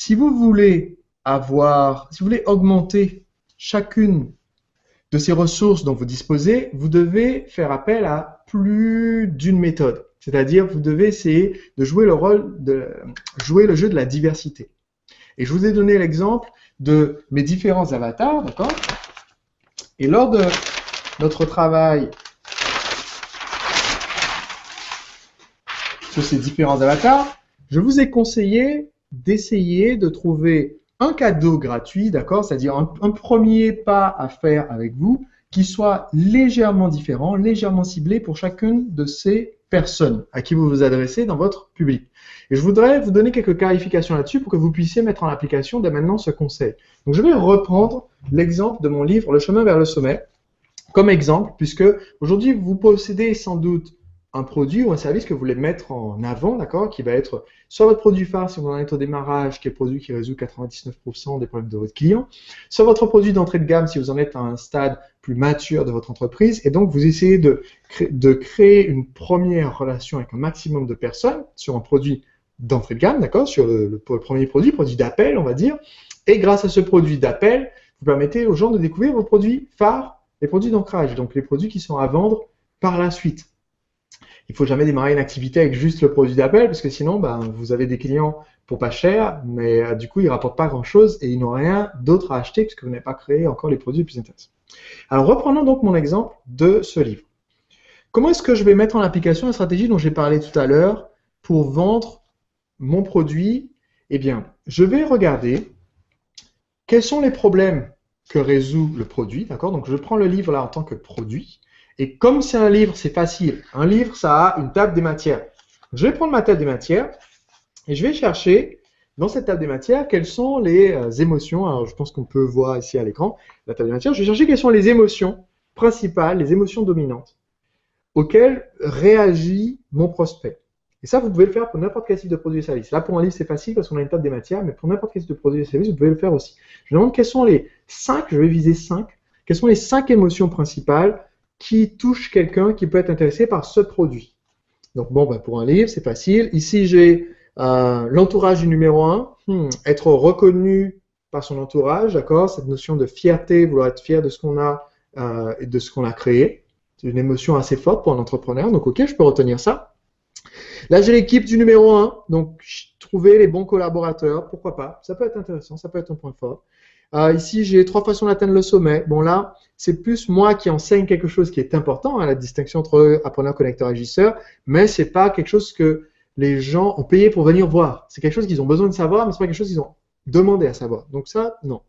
Si vous voulez augmenter chacune de ces ressources dont vous disposez, vous devez faire appel à plus d'une méthode. C'est-à-dire, vous devez essayer de jouer jouer le jeu de la diversité. Et je vous ai donné l'exemple de mes différents avatars, d'accord? Et lors de notre travail sur ces différents avatars, je vous ai conseillé d'essayer de trouver un cadeau gratuit, d'accord? C'est-à-dire un premier pas à faire avec vous qui soit légèrement différent, légèrement ciblé pour chacune de ces personnes à qui vous vous adressez dans votre public. Et je voudrais vous donner quelques clarifications là-dessus pour que vous puissiez mettre en application dès maintenant ce conseil. Donc, je vais reprendre l'exemple de mon livre « Le chemin vers le sommet » comme exemple, puisque aujourd'hui, vous possédez sans doute un produit ou un service que vous voulez mettre en avant, d'accord, qui va être soit votre produit phare si vous en êtes au démarrage, qui est le produit qui résout 99% des problèmes de votre client, soit votre produit d'entrée de gamme si vous en êtes à un stade plus mature de votre entreprise, et donc vous essayez de créer une première relation avec un maximum de personnes sur un produit d'entrée de gamme, d'accord, sur le premier produit d'appel, on va dire, et grâce à ce produit d'appel, vous permettez aux gens de découvrir vos produits phares, les produits d'ancrage, donc les produits qui sont à vendre par la suite. Il ne faut jamais démarrer une activité avec juste le produit d'appel, parce que sinon, vous avez des clients pour pas cher, mais du coup, ils ne rapportent pas grand-chose et ils n'ont rien d'autre à acheter puisque vous n'avez pas créé encore les produits les plus intéressants. Alors, reprenons donc mon exemple de ce livre. Comment est-ce que je vais mettre en application la stratégie dont j'ai parlé tout à l'heure pour vendre mon produit? Eh bien, je vais regarder quels sont les problèmes que résout le produit, d'accord? Donc, je prends le livre là en tant que produit. Et comme c'est un livre, c'est facile. Un livre, ça a une table des matières. Je vais prendre ma table des matières et je vais chercher dans cette table des matières quelles sont les émotions. Alors, je pense qu'on peut voir ici à l'écran la table des matières. Je vais chercher quelles sont les émotions principales, les émotions dominantes auxquelles réagit mon prospect. Et ça, vous pouvez le faire pour n'importe quel type de produit et service. Là, pour un livre, c'est facile parce qu'on a une table des matières, mais pour n'importe quel type de produit et service, vous pouvez le faire aussi. Je demande quelles sont les 5, je vais viser 5, quelles sont les 5 émotions principales qui touchent quelqu'un qui peut être intéressé par ce produit. Donc, pour un livre, c'est facile. Ici, j'ai l'entourage du numéro 1, être reconnu par son entourage, d'accord? Cette notion de fierté, vouloir être fier de ce qu'on a et de ce qu'on a créé. C'est une émotion assez forte pour un entrepreneur. Donc, ok, je peux retenir ça. Là, j'ai l'équipe du numéro 1. Donc, trouver les bons collaborateurs, pourquoi pas. Ça peut être intéressant, ça peut être un point fort. Ici, j'ai 3 façons d'atteindre le sommet. Bon, là, c'est plus moi qui enseigne quelque chose qui est important, la distinction entre appreneur, connecteur, agisseur, mais c'est pas quelque chose que les gens ont payé pour venir voir. C'est quelque chose qu'ils ont besoin de savoir, mais c'est pas quelque chose qu'ils ont demandé à savoir. Donc ça, non.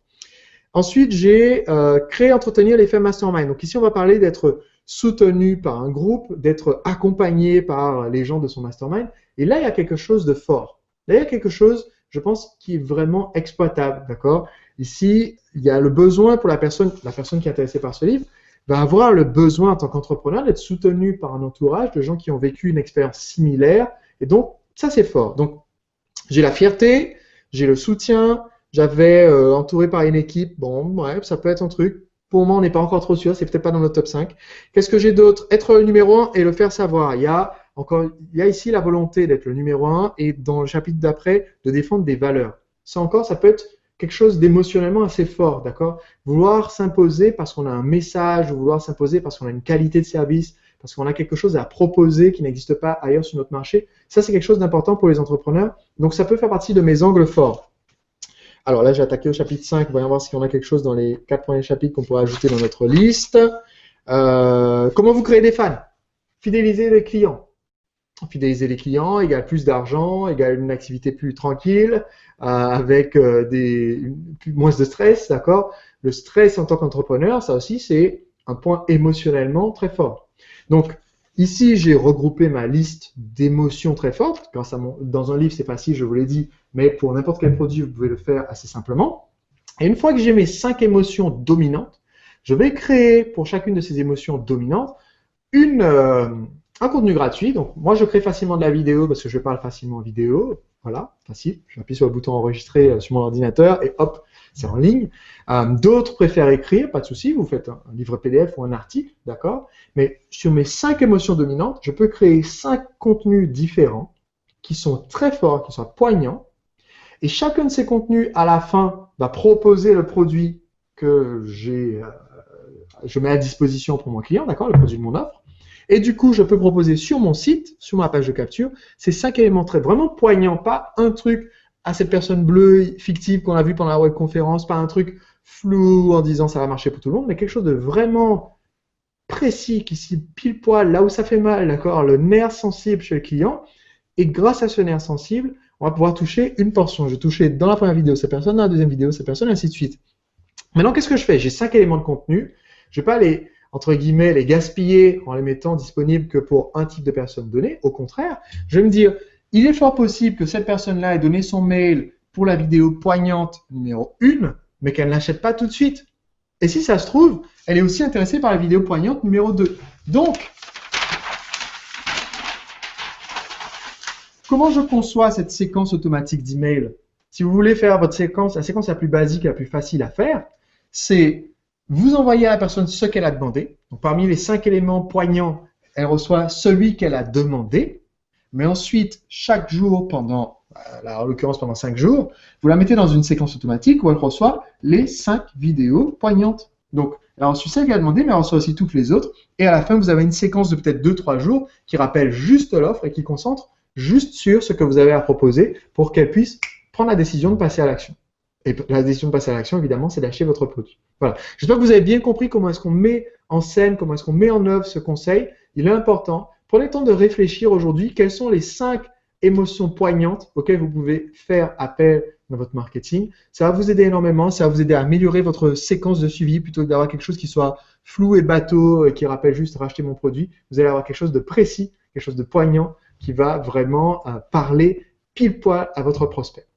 Ensuite, j'ai créé, entretenir l'effet mastermind. Donc ici, on va parler d'être soutenu par un groupe, d'être accompagné par les gens de son mastermind. Et là, il y a quelque chose de fort. Là, il y a quelque chose, je pense, qui est vraiment exploitable, d'accord? Ici, il y a le besoin pour la personne qui est intéressée par ce livre, va avoir le besoin en tant qu'entrepreneur d'être soutenu par un entourage de gens qui ont vécu une expérience similaire. Et donc, ça, c'est fort. Donc, j'ai la fierté, j'ai le soutien, j'avais entouré par une équipe. Bon, ouais, ça peut être un truc. Pour le moment, on n'est pas encore trop sûr, c'est peut-être pas dans notre top 5. Qu'est-ce que j'ai d'autre? Être le numéro 1 et le faire savoir. Il y a ici la volonté d'être le numéro 1 et dans le chapitre d'après, de défendre des valeurs. Ça encore, ça peut être quelque chose d'émotionnellement assez fort, d'accord? Vouloir s'imposer parce qu'on a un message, ou vouloir s'imposer parce qu'on a une qualité de service, parce qu'on a quelque chose à proposer qui n'existe pas ailleurs sur notre marché. Ça, c'est quelque chose d'important pour les entrepreneurs. Donc, ça peut faire partie de mes angles forts. Alors là, j'ai attaqué au chapitre 5. Voyons voir si on a quelque chose dans les 4 premiers chapitres qu'on pourrait ajouter dans notre liste. Comment vous créez des fans? Fidéliser les clients. Fidéliser les clients égale plus d'argent, égale une activité plus tranquille, avec moins de stress, d'accord? Le stress en tant qu'entrepreneur, ça aussi, c'est un point émotionnellement très fort. Donc, ici, j'ai regroupé ma liste d'émotions très fortes. Dans un livre, c'est facile, je vous l'ai dit, mais pour n'importe quel produit, vous pouvez le faire assez simplement. Et une fois que j'ai mes 5 émotions dominantes, je vais créer pour chacune de ces émotions dominantes un contenu gratuit. Donc, moi, je crée facilement de la vidéo parce que je parle facilement en vidéo. Voilà, facile. J'appuie sur le bouton enregistrer sur mon ordinateur et hop, c'est en ligne. D'autres préfèrent écrire, pas de souci. Vous faites un livre PDF ou un article, d'accord? Mais sur mes 5 émotions dominantes, je peux créer 5 contenus différents qui sont très forts, qui sont poignants. Et chacun de ces contenus, à la fin, va proposer le produit que je mets à disposition pour mon client, d'accord, le produit de mon offre. Et du coup, je peux proposer sur mon site, sur ma page de capture, ces 5 éléments très vraiment poignants, pas un truc à cette personne bleue fictive qu'on a vu pendant la webconférence, pas un truc flou en disant ça va marcher pour tout le monde, mais quelque chose de vraiment précis qui s'y pile poil là où ça fait mal, d'accord, le nerf sensible chez le client. Et grâce à ce nerf sensible, on va pouvoir toucher une portion. Je vais toucher dans la première vidéo cette personne, dans la deuxième vidéo cette personne, et ainsi de suite. Maintenant, qu'est-ce que je fais? J'ai 5 éléments de contenu. Je ne vais pas les, entre guillemets, les gaspiller en les mettant disponibles que pour un type de personne donnée. Au contraire, je vais me dire, il est fort possible que cette personne-là ait donné son mail pour la vidéo poignante numéro 1, mais qu'elle n'achète pas tout de suite. Et si ça se trouve, elle est aussi intéressée par la vidéo poignante numéro 2. Donc, comment je conçois cette séquence automatique d'email? Si vous voulez faire votre séquence, la séquence la plus basique, la plus facile à faire, c'est vous envoyer à la personne ce qu'elle a demandé. Donc, parmi les 5 éléments poignants, elle reçoit celui qu'elle a demandé. Mais ensuite, chaque jour, en l'occurrence pendant 5 jours, vous la mettez dans une séquence automatique où elle reçoit les 5 vidéos poignantes. Donc, elle a reçu celle qu'elle a demandé, mais elle reçoit aussi toutes les autres. Et à la fin, vous avez une séquence de peut-être 2-3 jours qui rappelle juste l'offre et qui concentre juste sur ce que vous avez à proposer pour qu'elle puisse prendre la décision de passer à l'action. Et la décision de passer à l'action, évidemment, c'est d'acheter votre produit. Voilà. J'espère que vous avez bien compris comment est-ce qu'on met en scène, comment est-ce qu'on met en œuvre ce conseil. Il est important. Prenez le temps de réfléchir aujourd'hui quelles sont les 5 émotions poignantes auxquelles vous pouvez faire appel dans votre marketing. Ça va vous aider énormément, ça va vous aider à améliorer votre séquence de suivi plutôt que d'avoir quelque chose qui soit flou et bateau et qui rappelle juste racheter mon produit. Vous allez avoir quelque chose de précis, quelque chose de poignant qui va vraiment parler pile poil à votre prospect.